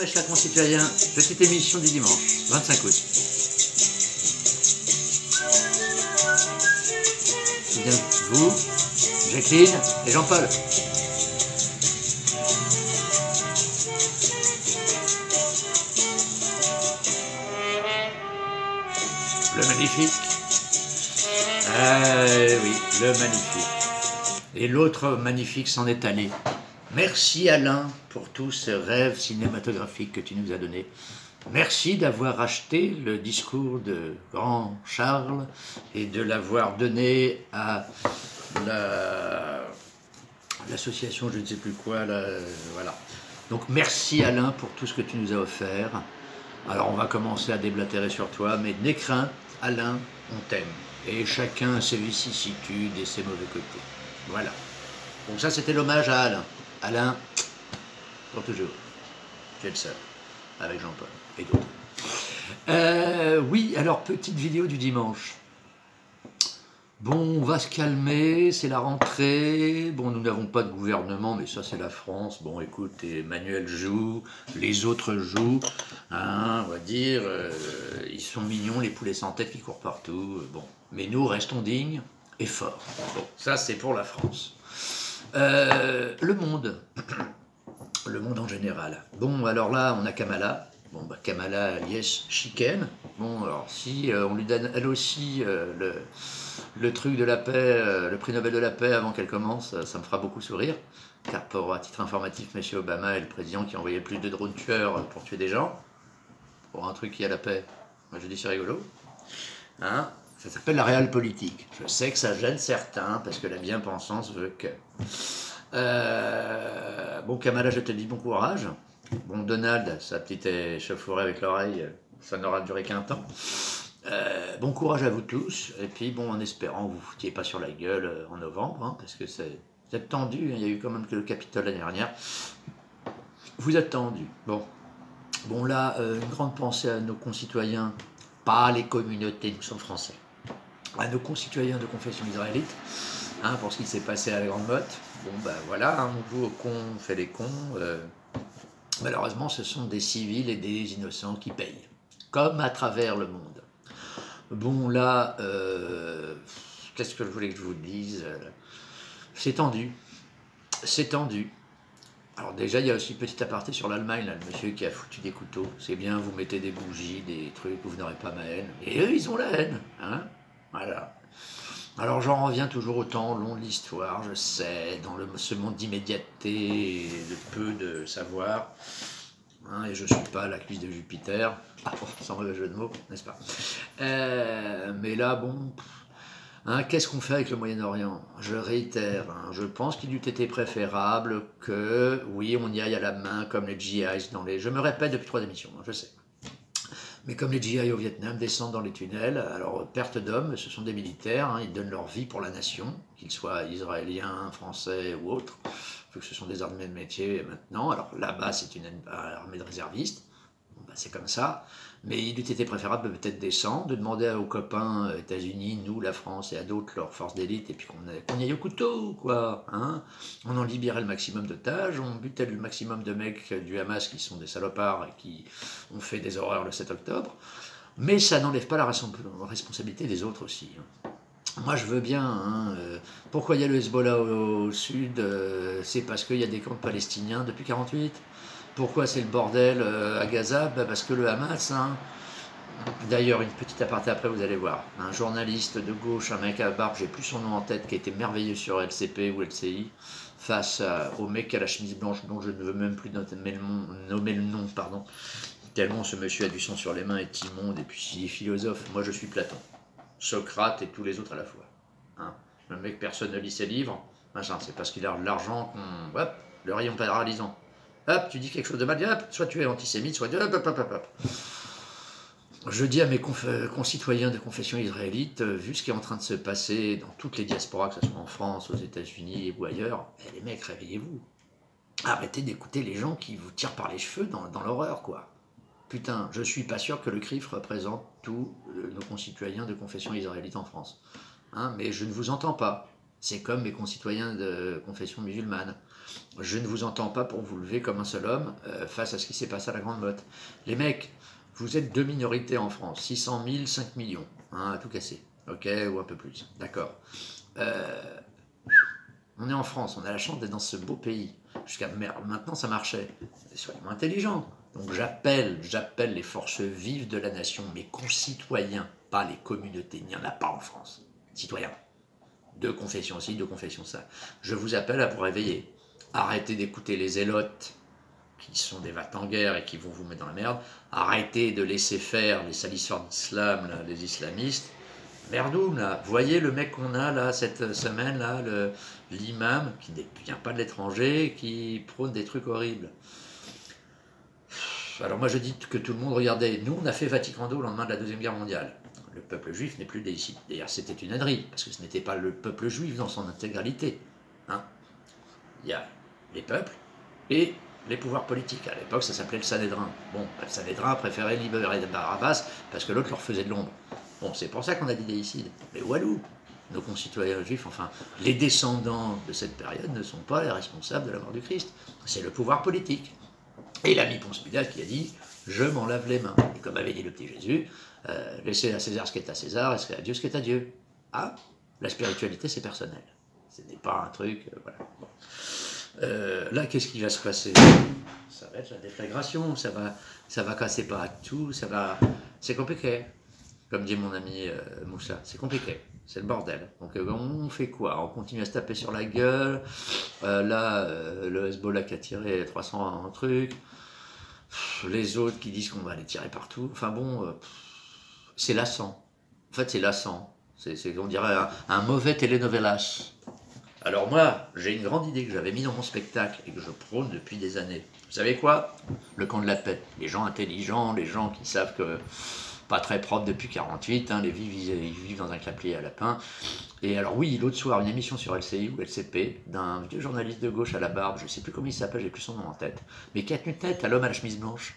Chers concitoyens, petite émission du dimanche, 25 août. C'est bien vous, Jacqueline et Jean-Paul. Le magnifique. Oui, le magnifique. Et l'autre magnifique s'en est allé. Merci Alain pour tout ce rêve cinématographique que tu nous as donné. Merci d'avoir acheté le discours de grand Charles et de l'avoir donné à l'association je ne sais plus quoi. Voilà. Donc merci Alain pour tout ce que tu nous as offert. Alors on va commencer à déblatérer sur toi, mais n'aie crainte, Alain, on t'aime. Et chacun a ses vicissitudes et ses mauvais côtés. Voilà. Donc ça c'était l'hommage à Alain. Alain, pour toujours. Tu es le seul, avec Jean-Paul et d'autres. Oui, alors petite vidéo du dimanche. Bon, on va se calmer, c'est la rentrée. Bon, nous n'avons pas de gouvernement, mais ça c'est la France. Bon, écoute, Emmanuel joue, les autres jouent. Hein, on va dire, ils sont mignons, les poulets sans tête qui courent partout. Bon, mais nous restons dignes et forts. Bon, ça c'est pour la France. Le monde en général. Bon, alors là, on a Kamala. Bon, bah, Kamala, yes, chicken. Bon, alors si on lui donne elle aussi le truc de la paix, le prix Nobel de la paix avant qu'elle commence, ça me fera beaucoup sourire. Car pour, à titre informatif, M. Obama est le président qui a envoyé plus de drones tueurs pour tuer des gens. Pour un truc qui a la paix, moi je dis c'est rigolo. Hein? Ça s'appelle la réelle politique. Je sais que ça gêne certains, parce que la bien-pensance veut que... Bon, Kamala, je te dis bon courage. Bon, Donald, sa petite échauffourée avec l'oreille, ça n'aura duré qu'un temps. Bon courage à vous tous. Et puis, bon, en espérant que vous ne foutiez pas sur la gueule en novembre, hein, parce que vous êtes tendus. Il y a eu quand même que le Capitole l'année dernière. Vous êtes tendus. Bon là, une grande pensée à nos concitoyens, pas les communautés, nous sommes français, à nos concitoyens de confession israélite, hein, pour ce qui s'est passé à la Grande Motte. Bon ben voilà, hein, on joue aux cons, on fait les cons. Malheureusement, ce sont des civils et des innocents qui payent, comme à travers le monde. Bon là, qu'est-ce que je voulais que je vous dise? C'est tendu, c'est tendu. Alors déjà, il y a aussi petit aparté sur l'Allemagne, là, le monsieur qui a foutu des couteaux. C'est bien, vous mettez des bougies, des trucs, vous n'aurez pas ma haine. Et eux, ils ont la haine, hein. Voilà. Alors j'en reviens toujours au temps long de l'histoire, je sais, dans ce monde d'immédiateté et de peu de savoir. Hein, et je ne suis pas la cuisse de Jupiter, sans mauvais jeu de mots, n'est-ce pas? Mais là, bon... Hein, qu'est-ce qu'on fait avec le Moyen-Orient? Je réitère, hein, je pense qu'il eût été préférable que, oui, on y aille à la main comme les GIs dans les... Je me répète depuis 3 émissions, hein, je sais. Mais comme les GI au Vietnam descendent dans les tunnels, alors perte d'hommes, ce sont des militaires, hein, ils donnent leur vie pour la nation, qu'ils soient israéliens, français ou autres, vu que ce sont des armées de métier maintenant. Alors là-bas, c'est une armée de réservistes, bon, bah, c'est comme ça. Mais il eût été préférable de peut-être descendre, de demander aux copains États-Unis, nous, la France et à d'autres leurs forces d'élite, et puis qu'on y aille au couteau, quoi. Hein, on en libérait le maximum d'otages, on butait le maximum de mecs du Hamas qui sont des salopards et qui ont fait des horreurs le 7 octobre. Mais ça n'enlève pas la responsabilité des autres aussi. Moi, je veux bien. Hein, pourquoi il y a le Hezbollah au sud? C'est parce qu'il y a des camps palestiniens depuis 1948. Pourquoi c'est le bordel à Gaza? Parce que le Hamas, hein, d'ailleurs une petite aparté après vous allez voir, un journaliste de gauche, un mec à barbe, j'ai plus son nom en tête, qui était merveilleux sur LCP ou LCI, face au mec à la chemise blanche dont je ne veux même plus nommer le nom, pardon, tellement ce monsieur a du sang sur les mains, est immonde, et puis s'il est philosophe, moi je suis Platon, Socrate et tous les autres à la fois. Hein. Le mec, personne ne lit ses livres, machin, c'est parce qu'il a de l'argent qu'on... Hop, le rayon paralysant. Hop, tu dis quelque chose de mal, hop, soit tu es antisémite, soit... Hop. Je dis à mes concitoyens de confession israélite, vu ce qui est en train de se passer dans toutes les diasporas, que ce soit en France, aux États-Unis ou ailleurs, les mecs, réveillez-vous. Arrêtez d'écouter les gens qui vous tirent par les cheveux dans l'horreur, quoi. Putain, je suis pas sûr que le CRIF représente tous nos concitoyens de confession israélite en France. Hein, mais je ne vous entends pas. C'est comme mes concitoyens de confession musulmane. Je ne vous entends pas pour vous lever comme un seul homme face à ce qui s'est passé à la Grande Motte. Les mecs, vous êtes deux minorités en France, 600 000, 5 millions, hein, à tout casser, ok, ou un peu plus, d'accord. On est en France, on a la chance d'être dans ce beau pays. Jusqu'à maintenant, ça marchait. Soyons intelligents. Donc j'appelle les forces vives de la nation, mes concitoyens, pas les communautés, il n'y en a pas en France. Citoyens. De confession ci, de confession ça. Je vous appelle à vous réveiller. Arrêtez d'écouter les zélotes qui sont des vates en guerre et qui vont vous mettre dans la merde. Arrêtez de laisser faire les salisseurs d'islam, les islamistes. Merdoum, là. Vous voyez le mec qu'on a là cette semaine, là, l'imam, qui ne vient pas de l'étranger, qui prône des trucs horribles. Alors moi je dis que tout le monde, regardez, nous on a fait Vatican II au lendemain de la Deuxième Guerre mondiale. Le peuple juif n'est plus ici. D'ailleurs c'était une ânerie, parce que ce n'était pas le peuple juif dans son intégralité. Hein, il y a les peuples et les pouvoirs politiques. À l'époque ça s'appelait le Sanhédrin. Bon, le Sanhédrin préférait libérer Barabbas parce que l'autre leur faisait de l'ombre. Bon, c'est pour ça qu'on a dit déicide. Les Walous, nos concitoyens juifs, enfin, les descendants de cette période ne sont pas les responsables de la mort du Christ. C'est le pouvoir politique. Et l'ami Ponce Pilate qui a dit « Je m'en lave les mains ». Et comme avait dit le petit Jésus, laissez à César ce qui est à César, laissez à Dieu ce qui est à Dieu. Ah, la spiritualité, c'est personnel. Ce n'est pas un truc... voilà. Bon. Là, qu'est-ce qui va se passer? Ça va être la déflagration, ça va casser pas tout, ça va... C'est compliqué. Comme dit mon ami Moussa, c'est compliqué. C'est le bordel. Donc on fait quoi? On continue à se taper sur la gueule. Là, le Hezbollah qui a tiré 300 trucs. Les autres qui disent qu'on va les tirer partout. Enfin bon, c'est lassant. En fait, c'est lassant. C'est on dirait un mauvais telenovelas. Alors moi, j'ai une grande idée que j'avais mis dans mon spectacle et que je prône depuis des années. Vous savez quoi? Le camp de la paix. Les gens intelligents, les gens qui savent que... pas très propre depuis 48, hein, ils vivent dans un clapier à lapin. Et alors oui, l'autre soir, une émission sur LCI ou LCP, d'un vieux journaliste de gauche à la barbe, je ne sais plus comment il s'appelle, j'ai plus son nom en tête, mais qui a tenu tête à l'homme à la chemise blanche.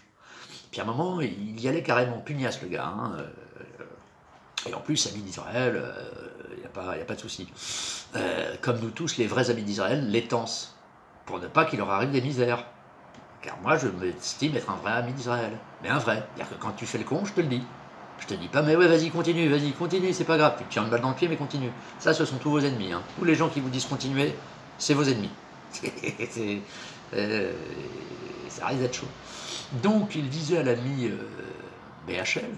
Puis à un moment, il y allait carrément pugnace le gars. Hein, et en plus, amis d'Israël, il n'y a pas de souci. Comme nous tous, les vrais amis d'Israël, les tansent, pour ne pas qu'il leur arrive des misères. Car moi, je m'estime être un vrai ami d'Israël. Mais un vrai. C'est-à-dire que quand tu fais le con, je te le dis. Je te dis pas, mais ouais, vas-y, continue, c'est pas grave. Tu te tiens une balle dans le pied, mais continue. Ça, ce sont tous vos ennemis. Hein. Tous les gens qui vous disent continuer, c'est vos ennemis. Ça risque d'être chaud. Donc, il disait à l'ami BHL,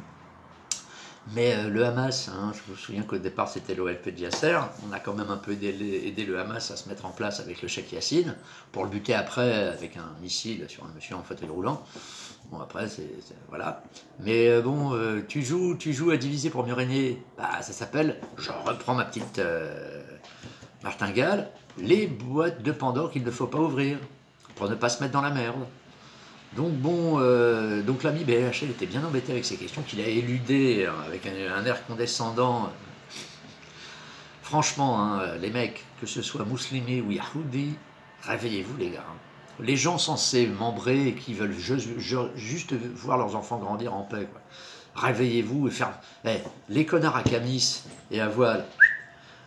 mais le Hamas, hein, je me souviens qu'au départ c'était l'OLP de Yasser, on a quand même un peu aidé le Hamas à se mettre en place avec le Cheikh Yassine, pour le buter après avec un missile sur un monsieur en fauteuil roulant. Bon après, voilà. Mais bon, tu joues à diviser pour mieux régner, bah, ça s'appelle, je reprends ma petite martingale, les boîtes de Pandore qu'il ne faut pas ouvrir, pour ne pas se mettre dans la merde. Donc bon, donc l'ami BHL était bien embêté avec ces questions qu'il a éludées avec un air condescendant. Franchement, hein, les mecs, que ce soit musulmans ou yahoudis, réveillez-vous les gars. Les gens censés membrer et qui veulent juste voir leurs enfants grandir en paix. Quoi. Réveillez-vous et faire... les connards à camis et à voile,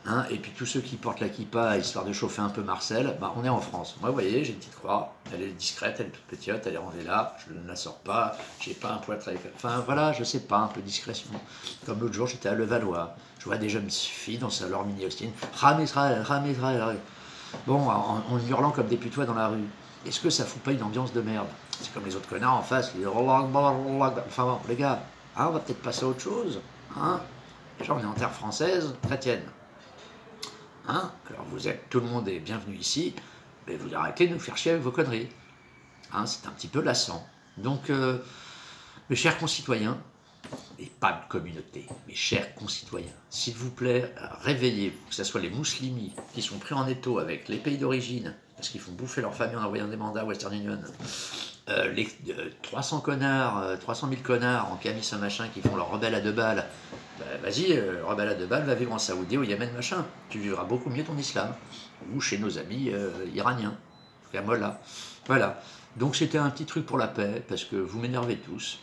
hein, et puis tous ceux qui portent la kippa, histoire de chauffer un peu Marcel, bah, on est en France. Moi, vous voyez, j'ai une petite croix, elle est discrète, elle est toute petite, elle est rangée là, je ne la sors pas, j'ai pas un poitre avec... Enfin, voilà, je sais pas, un peu discrétion. Comme l'autre jour, j'étais à Levallois, je vois des jeunes filles dans leur mini-Austin, Ram Israël. Bon, en hurlant comme des putois dans la rue. Est-ce que ça fout pas une ambiance de merde? C'est comme les autres connards en face, qui disent... Enfin bon, les gars, hein, on va peut-être passer à autre chose, hein. Déjà, on est en terre française, chrétienne. Hein, alors tout le monde est bienvenu ici, mais vous arrêtez de nous faire chier avec vos conneries. Hein, c'est un petit peu lassant. Donc, mes chers concitoyens, et pas de communauté, mes chers concitoyens, s'il vous plaît, réveillez-vous, que ce soit les musulmans qui sont pris en étau avec les pays d'origine, parce qu'ils font bouffer leur famille en envoyant des mandats à Western Union, les 300 connards, 300 000 connards en camis ce machin qui font leur rebelle à 2 balles, bah, vas-y, rebelle à 2 balles, va vivre en Saoudie, au Yémen, machin. Tu vivras beaucoup mieux ton islam. Ou chez nos amis iraniens. Voilà. Voilà. Donc c'était un petit truc pour la paix, parce que vous m'énervez tous.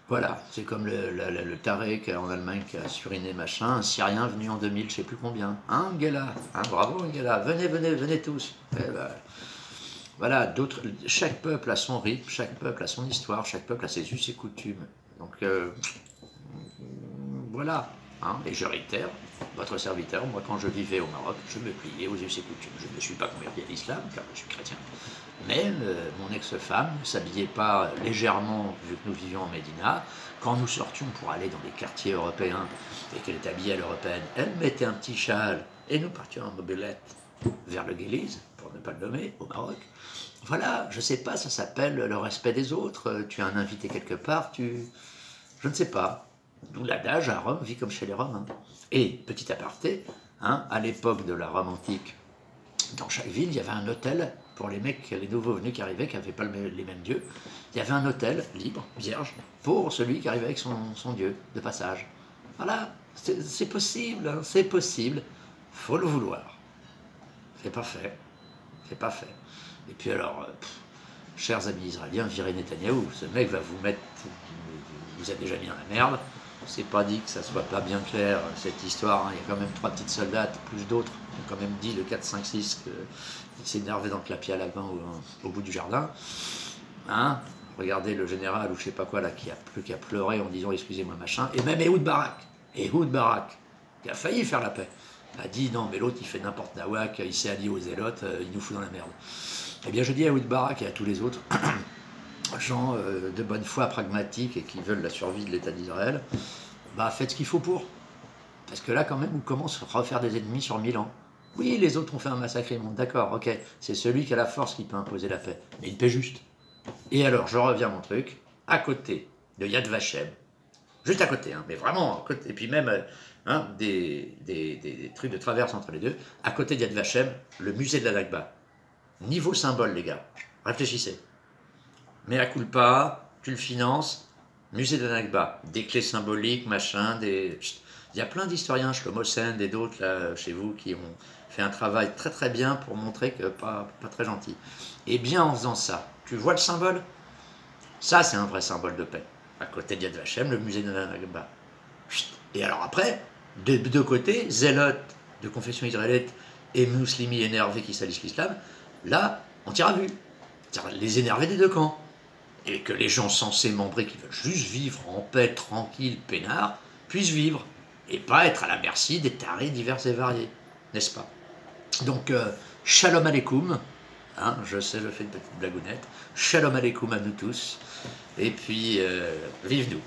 Voilà, c'est comme le taré en Allemagne qui a suriné machin, un Syrien venu en 2000, je sais plus combien. Hein, Angela, hein, bravo Angela, venez, venez, venez tous. Eh ben, voilà, chaque peuple a son rythme, chaque peuple a son histoire, chaque peuple a ses us et coutumes. Donc voilà, hein, et je réitère, votre serviteur, moi quand je vivais au Maroc, je me pliais aux us et coutumes. Je ne me suis pas converti à l'islam, car je suis chrétien. Mais mon ex-femme ne s'habillait pas légèrement, vu que nous vivions en Médina. Quand nous sortions pour aller dans les quartiers européens et qu'elle était habillée à l'européenne, elle mettait un petit châle et nous partions en mobilette vers le Guélise, pour ne pas le nommer, au Maroc. Voilà, je ne sais pas, ça s'appelle le respect des autres. Tu as un invité quelque part, je ne sais pas. D'où l'adage, à Rome, vit comme chez les Romains. Et, petit aparté, hein, à l'époque de la Rome antique, dans chaque ville, il y avait un hôtel pour les mecs, les nouveaux venus qui arrivaient, qui n'avaient pas les mêmes dieux. Il y avait un hôtel libre, vierge, pour celui qui arrivait avec son dieu de passage. Voilà, c'est possible, hein, c'est possible. Faut le vouloir. C'est pas fait. C'est pas fait. Et puis alors, chers amis israéliens, virez Netanyahou. Ce mec va vous mettre. Vous êtes déjà mis dans la merde. C'est pas dit que ça soit pas bien clair, cette histoire. Hein. Il y a quand même 3 petites soldates, plus d'autres. On a quand même dit le 4, 5, 6 qu'il s'énervait dans le clapier à lapin au bout du jardin. Hein, regardez le général ou je sais pas quoi là qui a pleuré en disant excusez-moi machin. Et même Ehud Barak, qui a failli faire la paix, a dit non mais l'autre il fait n'importe nawak, il s'est allié aux zélotes, il nous fout dans la merde. Eh bien je dis à Ehud Barak et à tous les autres gens de bonne foi, pragmatiques et qui veulent la survie de l'État d'Israël, bah faites ce qu'il faut pour. Parce que là quand même on commence à refaire des ennemis sur 1000 ans. Oui, les autres ont fait un massacre immonde, d'accord, ok, c'est celui qui a la force qui peut imposer la paix, mais une paix juste. Et alors, je reviens à mon truc, à côté de Yad Vashem, juste à côté, hein, mais vraiment à côté, et puis même hein, des trucs de traverse entre les deux, à côté de Yad Vashem, le musée de la Nakba. Niveau symbole, les gars, réfléchissez. Mea culpa, tu le finances, musée de la Nakba, des clés symboliques, machin, Il y a plein d'historiens, Shlomo Send et d'autres là chez vous qui ont fait un travail très très bien pour montrer que pas très gentil. Et bien en faisant ça, tu vois le symbole? Ça, c'est un vrai symbole de paix. À côté de Yad Vashem, le musée de la Nakba. Et alors après, de deux côtés, zélotes de confession israélite et musulmans énervés qui salissent l'islam, là, on tire à vue. Les énervés des deux camps. Et que les gens censés membrer qui veulent juste vivre en paix, tranquille, peinard, puissent vivre. Et pas être à la merci des tarés divers et variés. N'est-ce pas? Donc, shalom aleikoum. Hein, je sais, je fais une petite blagounette. Shalom aleikoum à nous tous. Et puis, vive nous.